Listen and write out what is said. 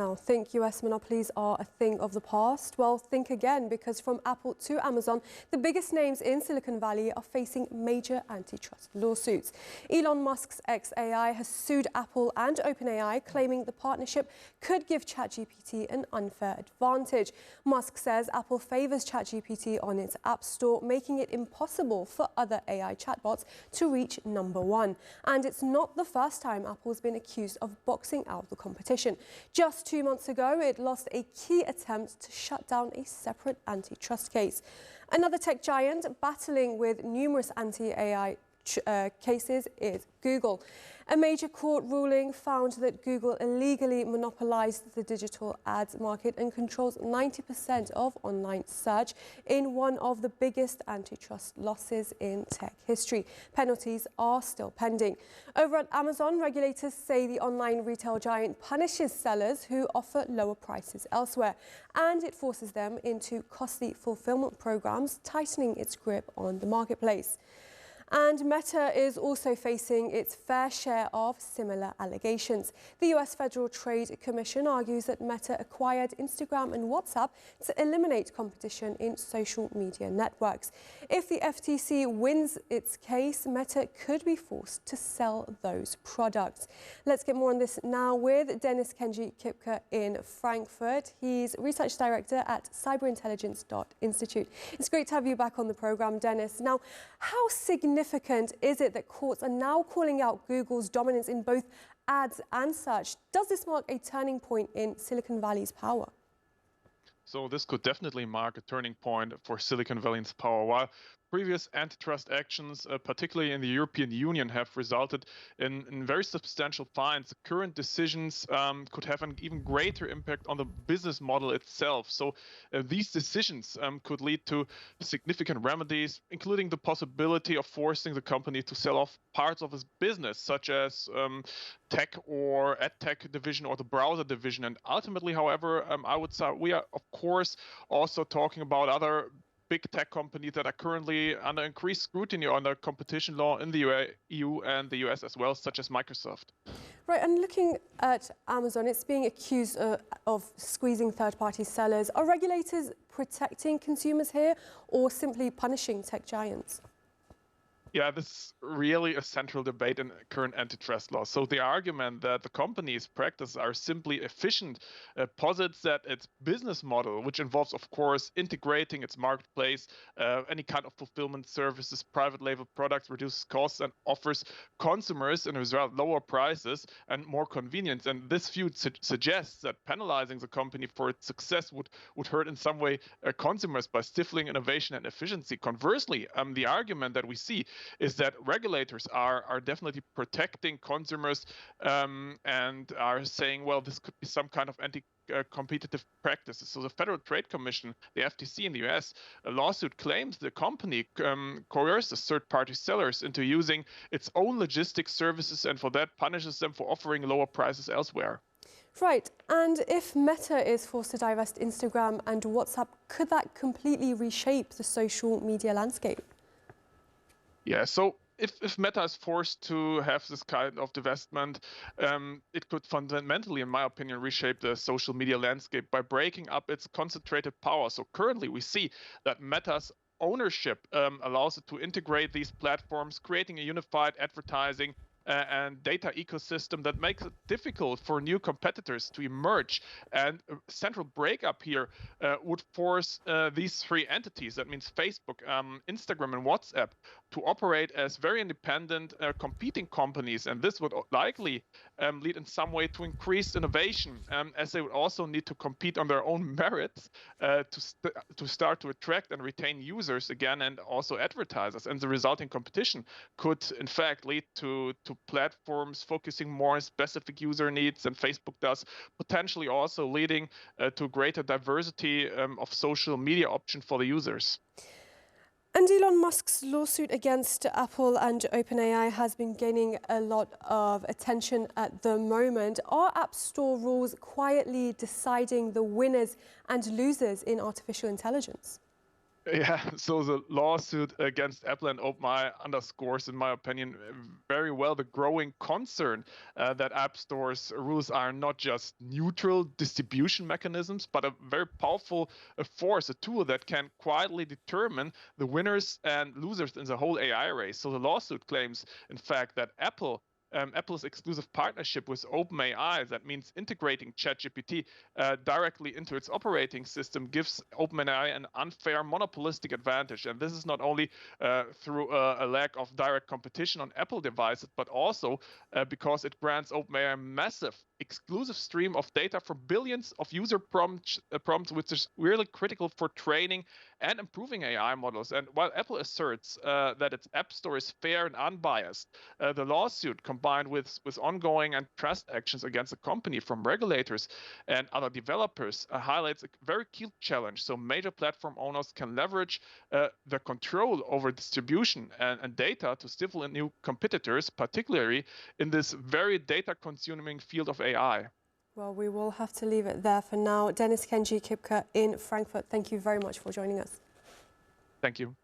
Now, think US monopolies are a thing of the past? Well, think again, because from Apple to Amazon, the biggest names in Silicon Valley are facing major antitrust lawsuits. Elon Musk's XAI has sued Apple and OpenAI, claiming the partnership could give ChatGPT an unfair advantage. Musk says Apple favors ChatGPT on its App Store, making it impossible for other AI chatbots to reach #1. And it's not the first time Apple's been accused of boxing out the competition. Just 2 months ago, it lost a key attempt to shut down a separate antitrust case. Another tech giant battling with numerous anti-AI cases is Google. A major court ruling found that Google illegally monopolized the digital ads market and controls 90% of online search in one of the biggest antitrust losses in tech history. Penalties are still pending. Over at Amazon, regulators say the online retail giant punishes sellers who offer lower prices elsewhere, and it forces them into costly fulfillment programs, tightening its grip on the marketplace. And Meta is also facing its fair share of similar allegations. The US Federal Trade Commission argues that Meta acquired Instagram and WhatsApp to eliminate competition in social media networks. If the FTC wins its case, Meta could be forced to sell those products. Let's get more on this now with Dennis-Kenji Kipker in Frankfurt. He's Research Director at cyberintelligence.institute. It's great to have you back on the program, Dennis. Now, how significant is it that courts are now calling out Google's dominance in both ads and search? Does this mark a turning point in Silicon Valley's power? So this could definitely mark a turning point for Silicon Valley's power. While previous antitrust actions, particularly in the European Union, have resulted in very substantial fines, the current decisions could have an even greater impact on the business model itself. So these decisions could lead to significant remedies, including the possibility of forcing the company to sell off parts of its business, such as tech or ad tech division or the browser division. And ultimately, however, I would say we are, of course, also talking about other big tech companies that are currently under increased scrutiny under competition law in the EU and the US as well, such as Microsoft. Right, and looking at Amazon, it's being accused of squeezing third-party sellers. Are regulators protecting consumers here or simply punishing tech giants? Yeah, this is really a central debate in current antitrust law. So the argument that the company's practices are simply efficient posits that its business model, which involves, of course, integrating its marketplace, any kind of fulfillment services, private label products, reduces costs and offers consumers, in result, lower prices and more convenience. And this view suggests that penalizing the company for its success would hurt in some way consumers by stifling innovation and efficiency. Conversely, the argument that we see is that regulators are definitely protecting consumers and are saying, well, this could be some kind of anti-competitive practices. So the Federal Trade Commission, the FTC in the US, a lawsuit claims the company coerces third-party sellers into using its own logistics services and for that punishes them for offering lower prices elsewhere. Right, and if Meta is forced to divest Instagram and WhatsApp, could that completely reshape the social media landscape? Yeah, so if Meta is forced to have this kind of divestment, it could fundamentally, in my opinion, reshape the social media landscape by breaking up its concentrated power. So currently we see that Meta's ownership allows it to integrate these platforms, creating a unified advertising and data ecosystem that makes it difficult for new competitors to emerge. And a central breakup here would force these three entities, that means Facebook, Instagram, and WhatsApp, to operate as very independent competing companies. And this would likely lead in some way to increased innovation, as they would also need to compete on their own merits to start to attract and retain users again and also advertisers. And the resulting competition could, in fact, lead to platforms focusing more on specific user needs than Facebook does, potentially also leading to greater diversity of social media options for the users. And Elon Musk's lawsuit against Apple and OpenAI has been gaining a lot of attention at the moment. Are App Store rules quietly deciding the winners and losers in artificial intelligence? Yeah, so the lawsuit against Apple and OpenAI underscores, in my opinion, very well the growing concern that App Store's rules are not just neutral distribution mechanisms, but a very powerful force, a tool that can quietly determine the winners and losers in the whole AI race. So the lawsuit claims, in fact, that Apple's exclusive partnership with OpenAI, that means integrating ChatGPT directly into its operating system, gives OpenAI an unfair monopolistic advantage. And this is not only through a lack of direct competition on Apple devices, but also because it grants OpenAI a massive exclusive stream of data from billions of user prompts, which is really critical for training and improving AI models. And while Apple asserts that its App Store is fair and unbiased, the lawsuit, combined with ongoing antitrust actions against the company from regulators and other developers, highlights a very key challenge. So major platform owners can leverage the control over distribution and data to stifle new competitors, particularly in this very data-consuming field of AI. Well, we will have to leave it there for now. Dennis-Kenji Kipker in Frankfurt, thank you very much for joining us. Thank you.